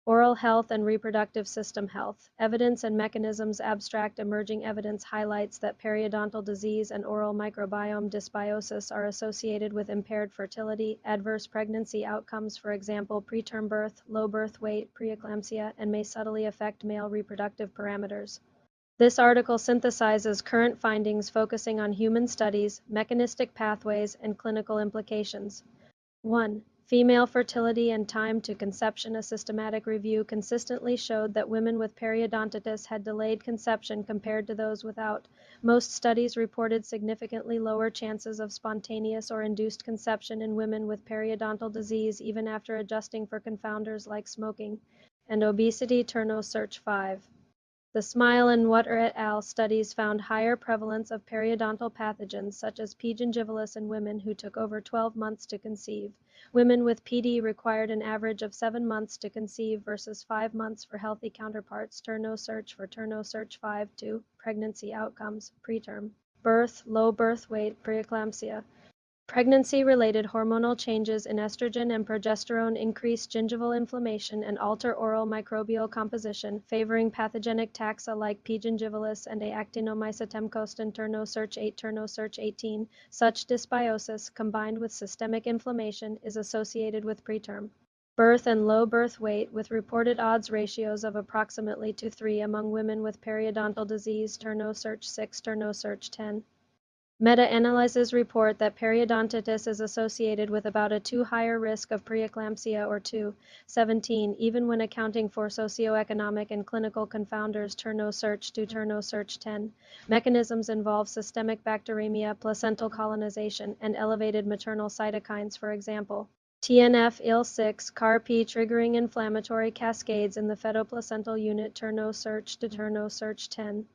Oral health and reproductive system health. Evidence and mechanisms. Abstract emerging evidence highlights that periodontal disease and oral microbiome dysbiosis are associated with impaired fertility, adverse pregnancy outcomes, for example, preterm birth, low birth weight, preeclampsia, and may subtly affect male reproductive parameters. This article synthesizes current findings focusing on human studies, mechanistic pathways, and clinical implications. 1. Female fertility and time to conception. A systematic review consistently showed that women with periodontitis had delayed conception compared to those without. Most studies reported significantly lower chances of spontaneous or induced conception in women with periodontal disease even after adjusting for confounders like smoking and obesity. Turno Search 5. The Smile and Water et al. Studies found higher prevalence of periodontal pathogens such as P. gingivalis in women who took over 12 months to conceive. Women with PD required an average of 7 months to conceive versus 5 months for healthy counterparts. Turno Search for Turno Search 5. 2. Pregnancy outcomes. Preterm birth, low birth weight, preeclampsia. Pregnancy-related hormonal changes in estrogen and progesterone increase gingival inflammation and alter oral microbial composition, favoring pathogenic taxa like P. gingivalis and A. actinomycetemcostin. Turno Search 8. Turno Search 18. Such dysbiosis, combined with systemic inflammation, is associated with preterm birth and low birth weight, with reported odds ratios of approximately 2:3 among women with periodontal disease. Turno Search 6. Turno Search 10. Meta-analyses report that periodontitis is associated with about a 2 higher risk of preeclampsia or 2.17, even when accounting for socioeconomic and clinical confounders. Turno Search 2. Turno Search 10. Mechanisms involve systemic bacteremia, placental colonization, and elevated maternal cytokines, for example. TNF, IL-6, CAR-P triggering inflammatory cascades in the fetoplacental unit. Turno Search to Turno Search 10.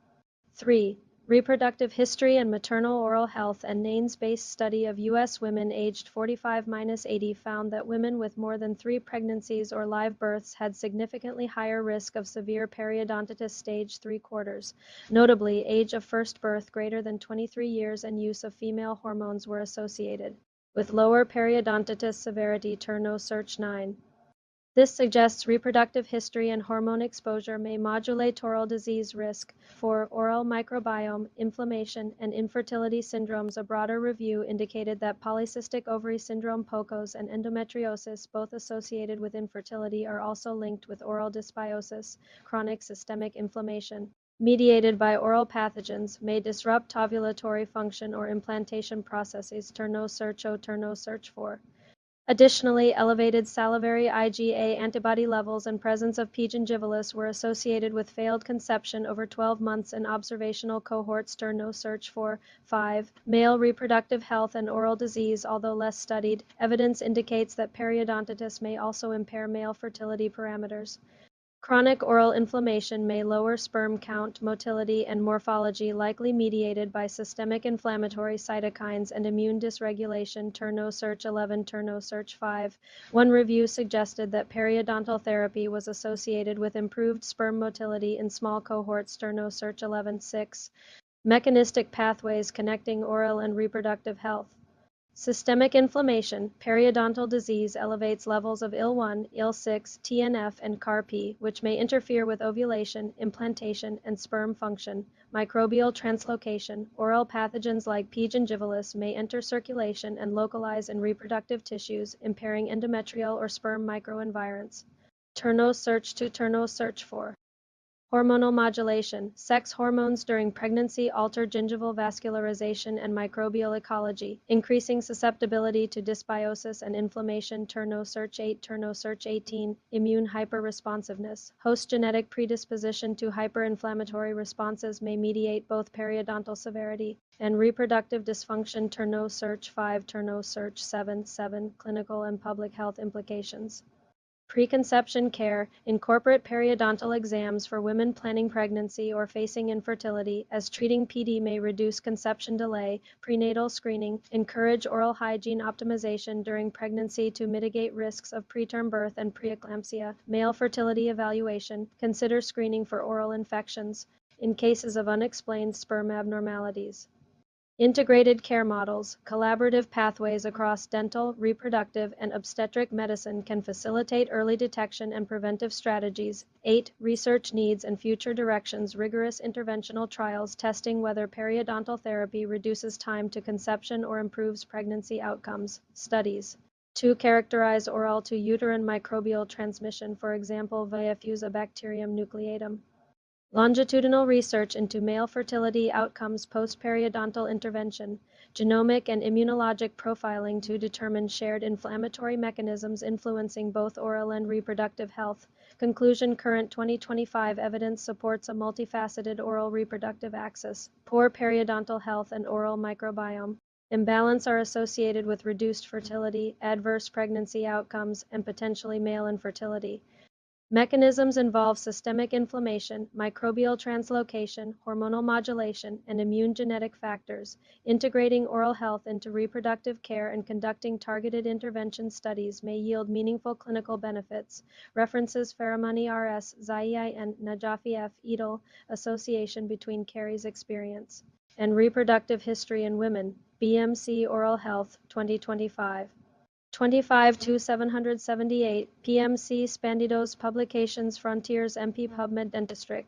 3. Reproductive history and maternal oral health. A NANES-based study of U.S. women aged 45-80 found that women with more than 3 pregnancies or live births had significantly higher risk of severe periodontitis stage 3/4. Notably, age of first birth greater than 23 years and use of female hormones were associated with lower periodontitis severity. Turno Search 9. This suggests reproductive history and hormone exposure may modulate oral disease risk. For oral microbiome, inflammation, and infertility syndromes, a broader review indicated that polycystic ovary syndrome, POCOS, and endometriosis, both associated with infertility, are also linked with oral dysbiosis. Chronic systemic inflammation mediated by oral pathogens may disrupt ovulatory function or implantation processes. Turno Search 0. Turno Search 4. Additionally, elevated salivary IgA antibody levels and presence of P. gingivalis were associated with failed conception over 12 months in observational cohorts. Turno Search 4. 5. Male reproductive health and oral disease. Although less studied, evidence indicates that periodontitis may also impair male fertility parameters. Chronic oral inflammation may lower sperm count, motility, and morphology, likely mediated by systemic inflammatory cytokines and immune dysregulation. Turno Search 11. Turno Search 5. One review suggested that periodontal therapy was associated with improved sperm motility in small cohorts. Turno Search 11. 6. Mechanistic pathways connecting oral and reproductive health. Systemic inflammation, periodontal disease elevates levels of IL-1, IL-6, TNF, and CAR-P, which may interfere with ovulation, implantation, and sperm function. Microbial translocation, oral pathogens like P. gingivalis may enter circulation and localize in reproductive tissues, impairing endometrial or sperm microenvironments. Turno Search 2. Turno Search 4. Hormonal modulation. Sex hormones during pregnancy alter gingival vascularization and microbial ecology, increasing susceptibility to dysbiosis and inflammation. Turno Search 8. Turno Search 18. Immune hyperresponsiveness. Host genetic predisposition to hyperinflammatory responses may mediate both periodontal severity and reproductive dysfunction. Turno Search 5. Turno Search 7. 7. Clinical and public health implications. Preconception care. Incorporate periodontal exams for women planning pregnancy or facing infertility, as treating PD may reduce conception delay. Prenatal screening. Encourage oral hygiene optimization during pregnancy to mitigate risks of preterm birth and preeclampsia. Male fertility evaluation. Consider screening for oral infections in cases of unexplained sperm abnormalities. Integrated care models, collaborative pathways across dental, reproductive, and obstetric medicine can facilitate early detection and preventive strategies. 8. Research needs and future directions, rigorous interventional trials testing whether periodontal therapy reduces time to conception or improves pregnancy outcomes. Studies. 2. Characterize oral to uterine microbial transmission, for example via Fusobacterium nucleatum. Longitudinal research into male fertility outcomes post-periodontal intervention, genomic and immunologic profiling to determine shared inflammatory mechanisms influencing both oral and reproductive health. Conclusion: current 2025 evidence supports a multifaceted oral reproductive axis. Poor periodontal health and oral microbiome imbalance are associated with reduced fertility, adverse pregnancy outcomes, and potentially male infertility. Mechanisms involve systemic inflammation, microbial translocation, hormonal modulation, and immune genetic factors. Integrating oral health into reproductive care and conducting targeted intervention studies may yield meaningful clinical benefits. References: Faramani RS, Ziaei N, Najafi F, et al. Association between caries experience and reproductive history in women. BMC Oral Health, 2025. 25-778, PMCSpandidos Publications Frontiers MP PubMed Dentistry.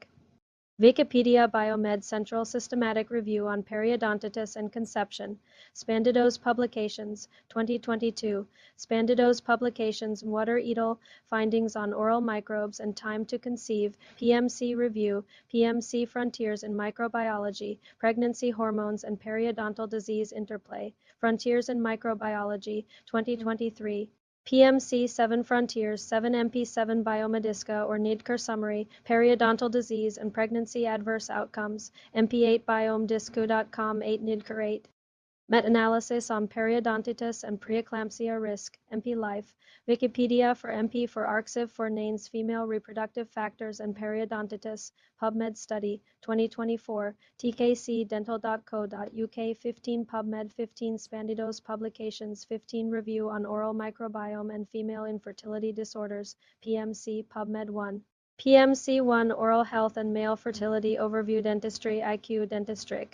Wikipedia Biomed Central Systematic Review on Periodontitis and Conception. Spandidos Publications, 2022. Spandidos Publications Water et al. Findings on Oral Microbes and Time to Conceive. PMC Review. PMC Frontiers in Microbiology, Pregnancy Hormones and Periodontal Disease Interplay. Frontiers in Microbiology, 2023. PMC 7 Frontiers 7 MP7 Biomedica or NIDCR Summary, Periodontal Disease and Pregnancy Adverse Outcomes, MP8 Biomedisco.com 8 NIDCR 8. Meta-analysis on periodontitis and preeclampsia risk, MP Life, Wikipedia for MP for ARXIV for NANES female reproductive factors and periodontitis, PubMed study, 2024, tkcdental.co.uk 15 PubMed 15 Spandidos Publications 15 Review on Oral Microbiome and Female Infertility Disorders, PMC PubMed 1. PMC 1 Oral Health and Male Fertility Overview Dentistry IQ Dentistry.